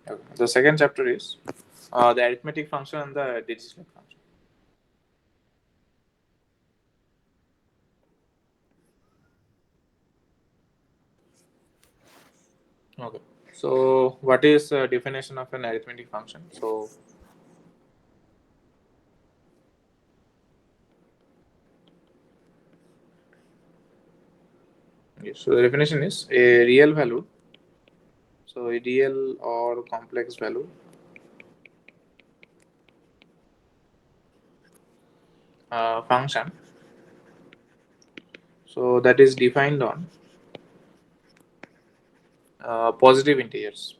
Okay. The second chapter is the arithmetic function and the digit function. Okay. So, what is definition of an arithmetic function? So, yes, so the definition is a real value. So, a real or complex value function. So, that is defined on positive integers.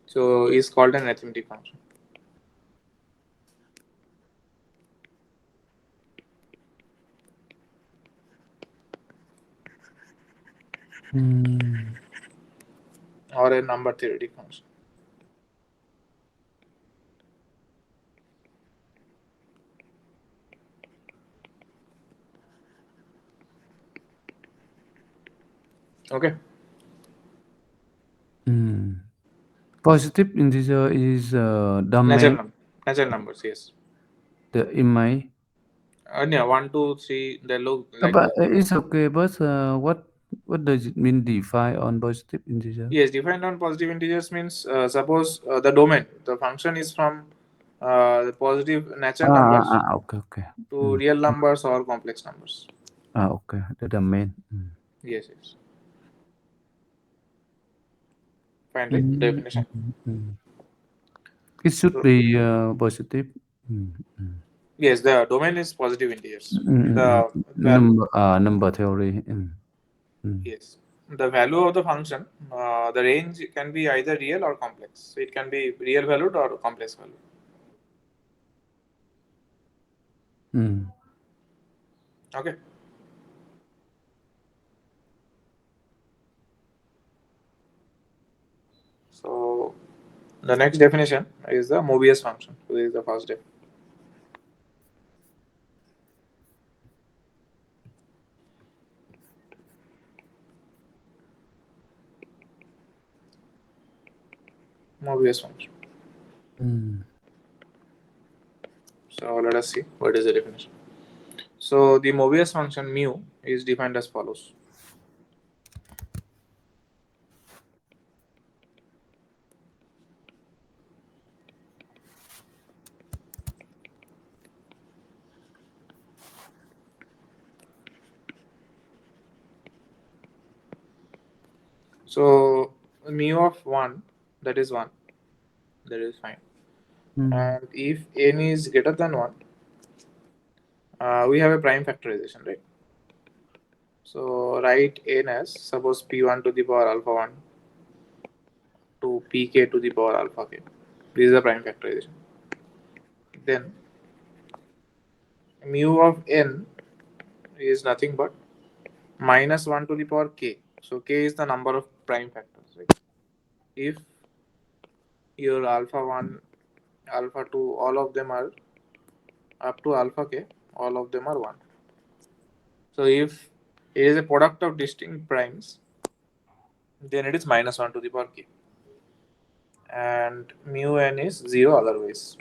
So, is called an arithmetic function. Or a number theoretic function. Okay. Positive integer is the main. Natural numbers, yes. The in my. Yeah, 1, 2, 3, they look like But that. it's okay. But what does it mean? Define on positive integer. Yes, defined on positive integers means suppose the domain, the function is from the positive natural numbers Okay, okay. to real numbers or complex numbers. Okay. The main. Yes, yes. Finally, Mm, definition. mm. It should So, be positive. Mm, mm. yes, the domain is positive integers. Mm. The value, Number theory. Mm. yes, the value of the function, the range can be either real or complex. So it can be real valued or complex value. Mm. Okay. So the next definition is the Mobius function. So this is the first definition. Mobius function. Mm. So let us see what is the definition. So the Mobius function mu is defined as follows. So mu of 1, that is 1, that is fine. Mm. And if n is greater than 1, we have a prime factorization, right? So write n as suppose p1 to the power alpha 1 to pk to the power alpha k. This is the prime factorization. Then mu of n is nothing but minus 1 to the power k. So k is the number of prime factors, right? If your alpha 1, alpha 2, all of them are up to alpha k, all of them are 1. So if it is a product of distinct primes, then it is minus 1 to the power k. And mu n is 0 otherwise.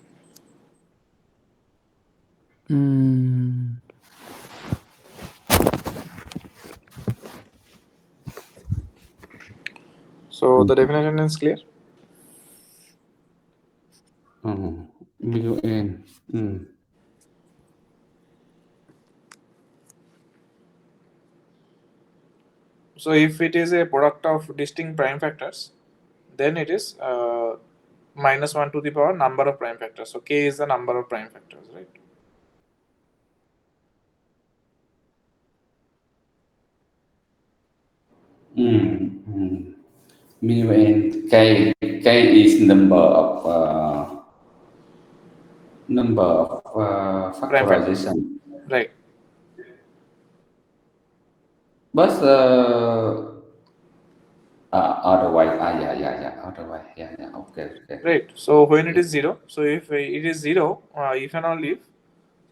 Mm. So the definition is clear. Mu n. So if it is a product of distinct prime factors, then it is minus 1 to the power number of prime factors. So k is the number of prime factors, right? Mu n. K is number of Prime factors, factorization. right? But otherwise, otherwise, okay. Right. So when it is 0, so if it is 0, if and only if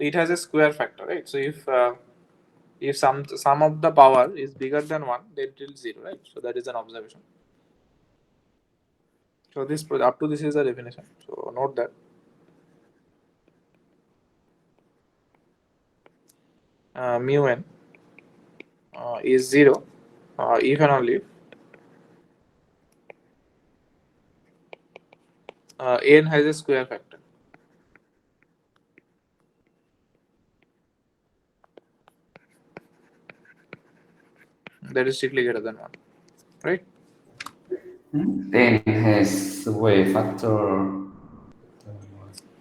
it has a square factor, right? So if sum of the power is bigger than 1, then it will 0, right? So that is an observation. So this up to this is the definition. So note that mu n is 0 if and only if n has a square factor that is strictly greater than 1, right? Then has way factor.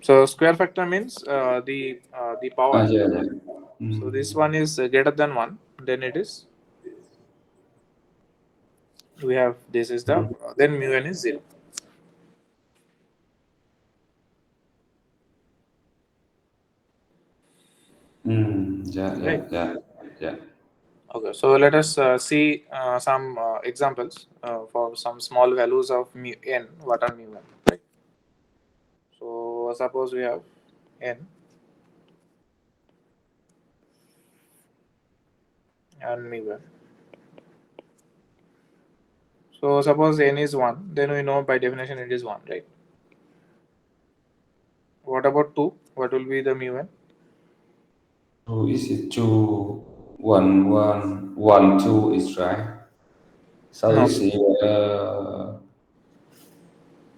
So square factor means the power. Yeah, yeah. So this one is greater than 1, then it is, we have, this is the then mu n is 0, Yeah, yeah, right? yeah, yeah. Okay, so let us see some examples for some small values of mu n. What are mu n, right? So suppose we have n and mu n. So suppose n is 1, then we know by definition it is 1, right? What about 2? What will be the mu n? Two is it two, one, one, one, two is right. So No, is it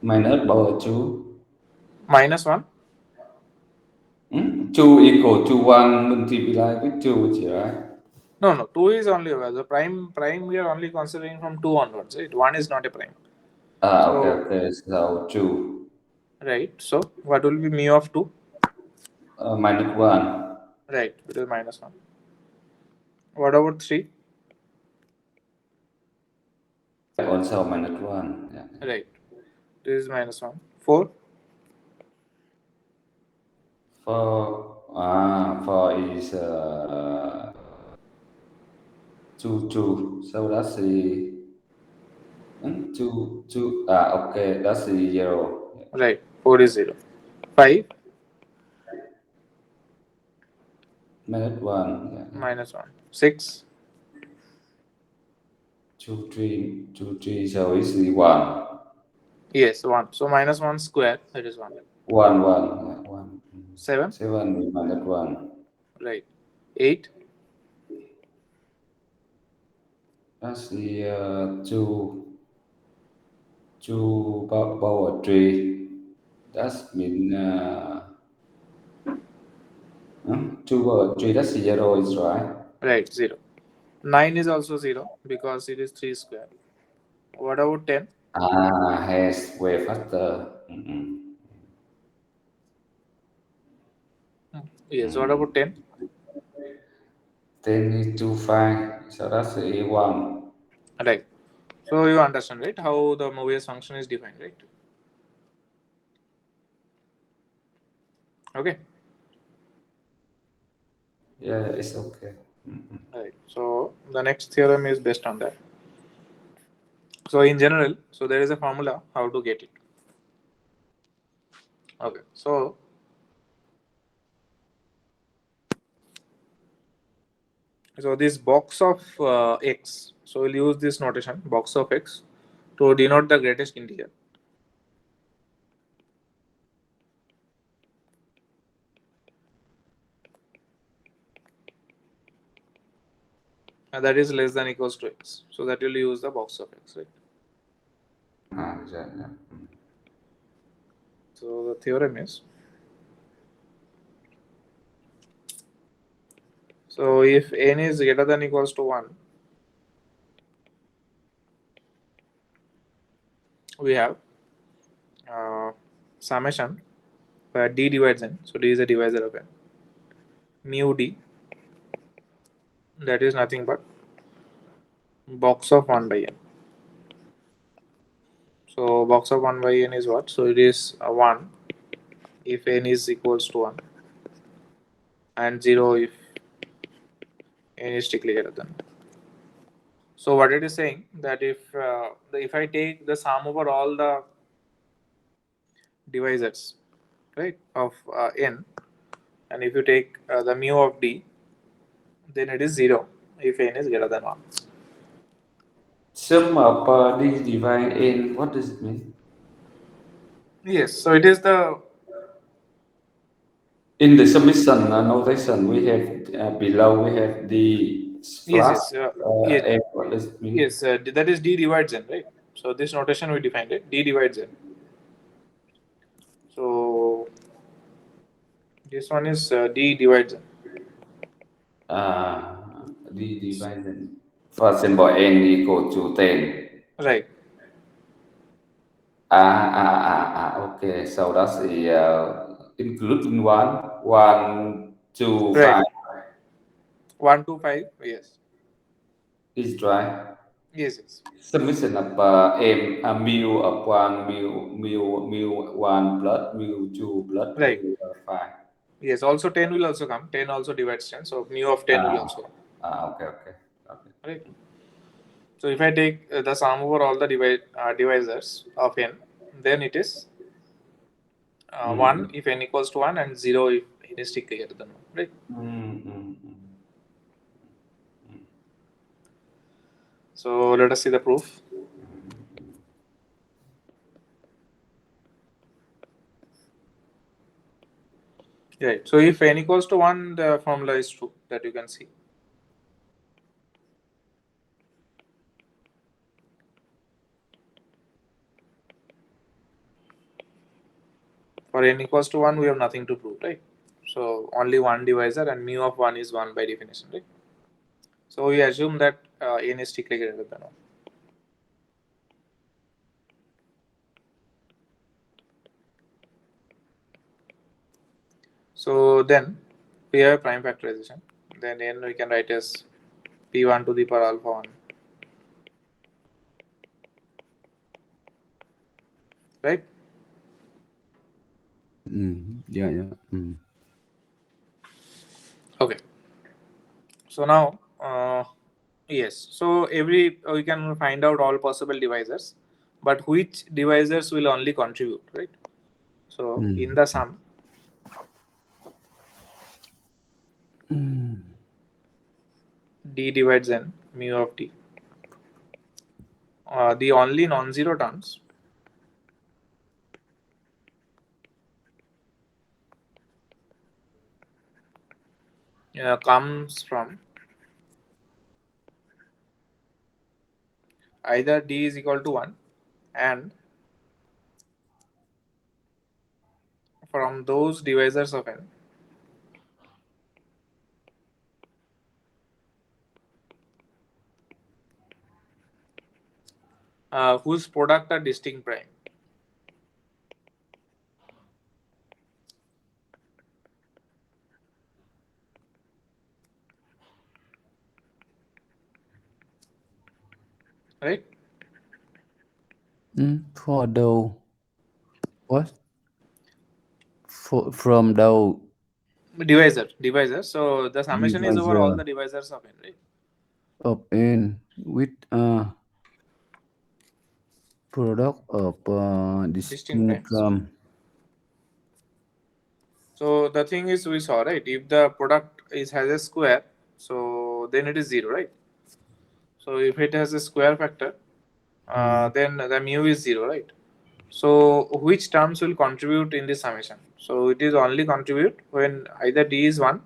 minus power two? minus 1. Two equal to one multiplied with two, right? No, no, 2 is only the prime we are only considering from 2 onwards, right? 1 is not a prime. Ah, okay, So, okay. So two, right. So what will be mu of 2? minus one. Right, it is minus 1. What about 3? Also minus one. Yeah. Right, this is minus 1. 4? Four is two, two. So that's the two, two. Okay, that's the zero. Yeah. Right, 4 is 0. 5? Minus one. Yeah, yeah. Minus 1. 6? Two, three, two, three. So it's the one. Yes, 1. So minus 1 square, that is 1. One, one, yeah, one. 7? Seven minus one. Right. 8? That's the two, two power three. That's mean two power three. That's zero is right. Right, 0. 9 is also 0 because it is 3 square. What about 10? Has way faster. Yes, what about 10? Then is two five. So that's a one. Right. So you understand, right, how the Mobius function is defined, right? Okay. Yeah, it's okay. Right. So the next theorem is based on that. So in general, so there is a formula how to get it. Okay. So this box of x. So we'll use this notation box of x to denote the greatest integer. And that is less than equals to x. So that will use the box of x, right? Yeah, yeah. So the theorem is, so if n is greater than equals to 1, we have summation where d divides n. So d is a divisor of n. Mu d, that is nothing but box of 1 by n. So box of 1 by n is what? So it is 1 if n is equals to 1 and 0 if n is strictly greater than 1. So what it is saying that if I take the sum over all the divisors, right, of n, and if you take the mu of d, then it is 0 if n is greater than 1. Sum of d divide n. What does it mean? Yes, so it is the In the summation notation, we have below we have the yes plus yes yes n. What does it mean? yes that is d divides n, right? So this notation we defined it, d divides n. So this one is d divides n, D divided. For example, n equal to 10. right? Okay. So that's the including one, two, Right. five 1 to 5, yes. is right. Yes, yes. Summation of mu of one plus mu two plus Right. mu five. Yes, also 10 will also come. 10 also divides 10. So mu of 10 will Ah, also come. okay, okay, okay. Right. So if I take the sum over all the divisors of n, then it is 1 Mm, if n equals to 1 and 0 if n is greater than 1. Right. mm, mm, mm. So let us see the proof. Right. So if n equals to 1, the formula is true that you can see. For n equals to 1, we have nothing to prove, right? So only one divisor and mu of 1 is 1 by definition, right? So we assume that n is strictly greater than 1. So then we have prime factorization. Then n we can write as p1 to the power alpha 1, right? Yeah, yeah. Okay. So now, yes. So every we can find out all possible divisors, but which divisors will only contribute, right? So in the sum, d divides n mu of d. The only non-zero terms comes from either d is equal to 1 and from those divisors of n whose product are distinct prime, right? For the what? From the Divisor. So the summation is over all divisor the divisors of n, right? of n with product of Distinct distinct primes. from So the thing is, we saw, right? If the product is has a square, so then it is 0, right? So if it has a square factor, then the mu is 0, right? So which terms will contribute in this summation? So it is only contribute when either d is 1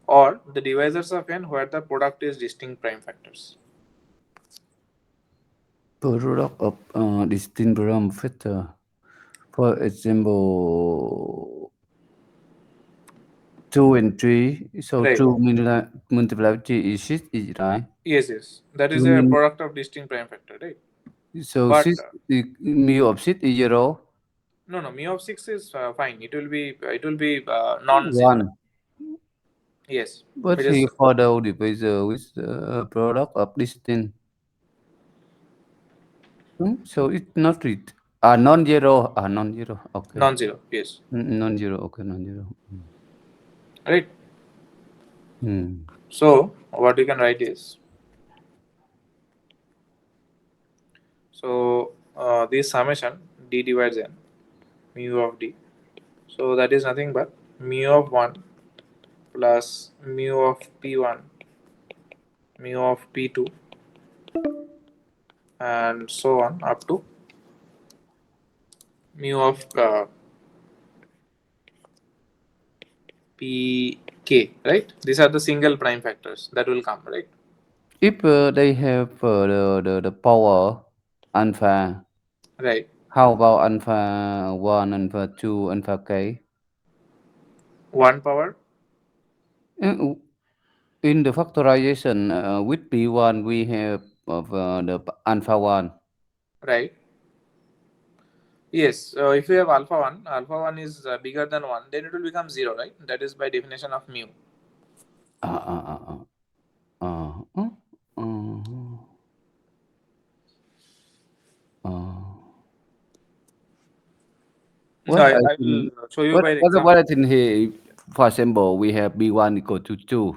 or the divisors of n where the product is distinct prime factors, product of distinct from factor. For example, 2 and 3. So right? 2 multiply with 3 is 6, is right? Yes, yes, that 2 is a min, product of distinct prime factor, right? so But 6, the mu of 6 is 0, no, no, mu of 6 is fine. It will be non-zero. 1. Yes, But it here is for the divisor with product of distinct. So it's not it. Non-zero. Non-zero. Okay. non-zero. Yes, Non-zero. Okay, non-zero. right. Mm. So what you can write is, so this summation d divides n mu of d. So that is nothing but mu of 1 plus mu of p1, mu of p2, and so on up to mu of pk, right? These are the single prime factors that will come, right? If they have the power alpha, Right. how about alpha 1, alpha 2, alpha k? 1 power. Uh, In the factorization with P1, we have of alpha 1. Right. Yes. If you have alpha 1 is bigger than 1, then it will become 0, right? That is by definition of mu. Uh, uh, uh, uh, uh, uh, uh, uh. No, What I I will think, show you by what example. I think here, for example, we have B1 equal to 2,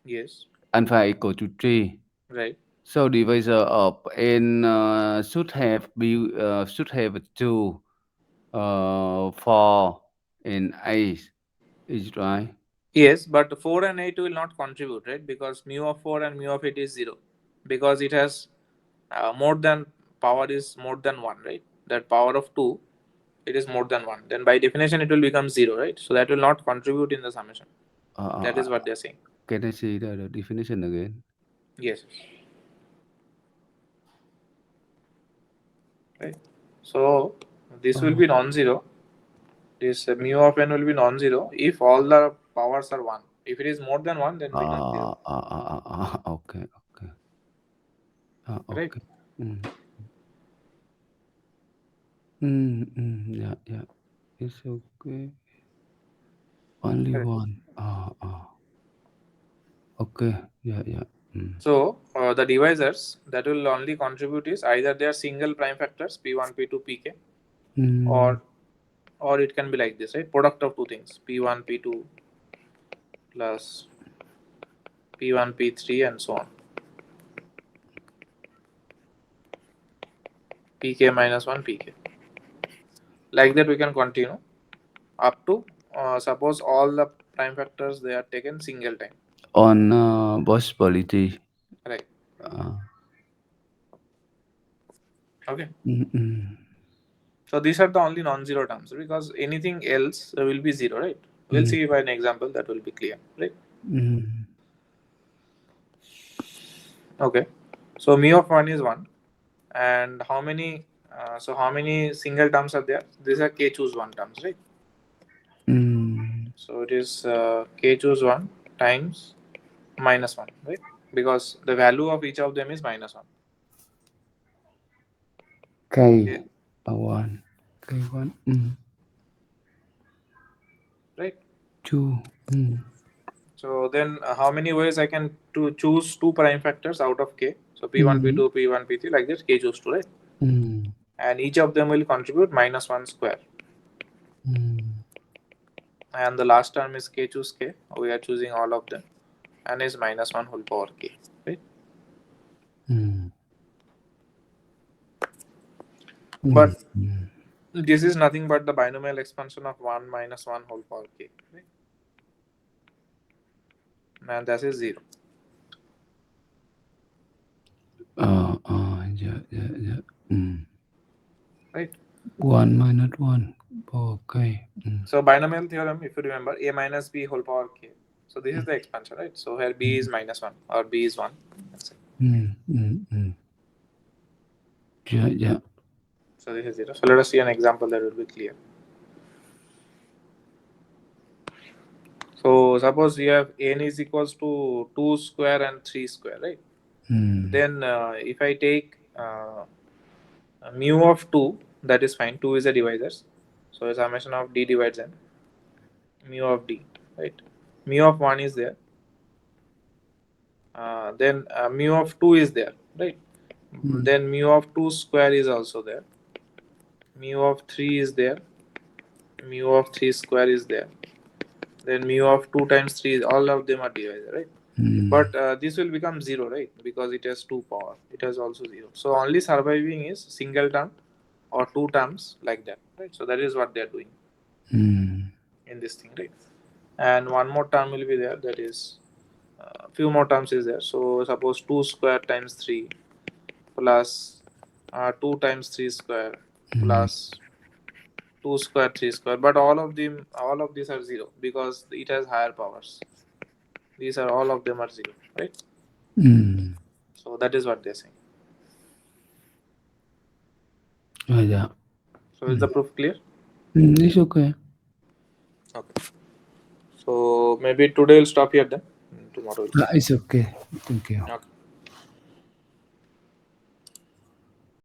Yes. alpha equal to 3. Right. So divisor of n should have 2, 4 in 8. Is it right? Yes, but 4 and 8 will not contribute, right? Because mu of 4 and mu of 8 is 0. Because it has more than power is more than 1, right? That power of 2, it is more than 1. Then by definition, it will become 0, right? So that will not contribute in the summation. Uh, That uh, is uh, what they are saying. can I see the definition again? Yes. Right. So this will Oh, be non-zero. This mu of n will be non-zero if all the powers are 1. If it is more than 1, then it becomes 0. okay, okay. Right. Okay. Mm, yeah, yeah. It's okay. Only Correct. one. Okay. Yeah, yeah. Mm. So the divisors that will only contribute is either they are single prime factors p1, p2, pk, Mm. or it can be like this, right? Product of two things p1, p2 plus p1, p3, and so on. Pk minus 1 pk. Like that we can continue up to suppose all the prime factors they are taken single time. On possibility. Right. Uh, Okay. mm, So these are the only non-zero terms because anything else will be zero, right? We'll mm, see by an example that will be clear, right? mm, Okay. So mu of 1 is 1, and how many? How many single terms are there? These are k choose 1 terms, right? mm. So it is k choose 1 times minus 1, right? Because the value of each of them is minus 1. K. Okay. One. K1. Mm. Right. Two. Mm. So then how many ways I can to choose two prime factors out of k? So p1, Mm. p2, p1, p3 like this k choose 2, right? Mm. And each of them will contribute minus 1 square. Mm. And the last term is k choose k. We are choosing all of them, and is minus 1 whole power k, right? Mm. Mm. But this is nothing but the binomial expansion of 1 minus 1 whole power k, right? And that is 0, Yeah, yeah, yeah. Mm. right? 1 minus 1. Okay. Mm. So binomial theorem, if you remember, a minus b whole power k. So this is the expansion, right? So here b is minus 1 or b is 1. That's it. Mm. Mm. Mm. Yeah, yeah. So this is 0. So let us see an example that will be clear. So suppose we have n is equals to 2 square and 3 square, right? Mm. Then if I take mu of 2, that is fine. 2 is a divisor. So a summation of d divides n. Mu of d, right? Mu of 1 is there. Then mu of 2 is there, right? Mm. Then mu of 2 square is also there. Mu of 3 is there. Mu of 3 square is there. Then mu of 2 times 3 is all of them are divisor, right? Mm. But this will become 0, right? Because it has 2 power. It has also 0. So only surviving is single term or two terms like that, right? So that is what they are doing Mm. in this thing, right? and one more term will be there, that is few more terms is there. So suppose 2 square times 3 plus 2 times 3 square plus 2 square 3 square, but all of these are 0 because it has higher powers. These are all of them are 0, right? So that is what they're saying. Oh, yeah. So is the proof clear? It's okay. Okay. So maybe today we'll stop here then. Tomorrow we'll. It's okay. Thank you. Okay.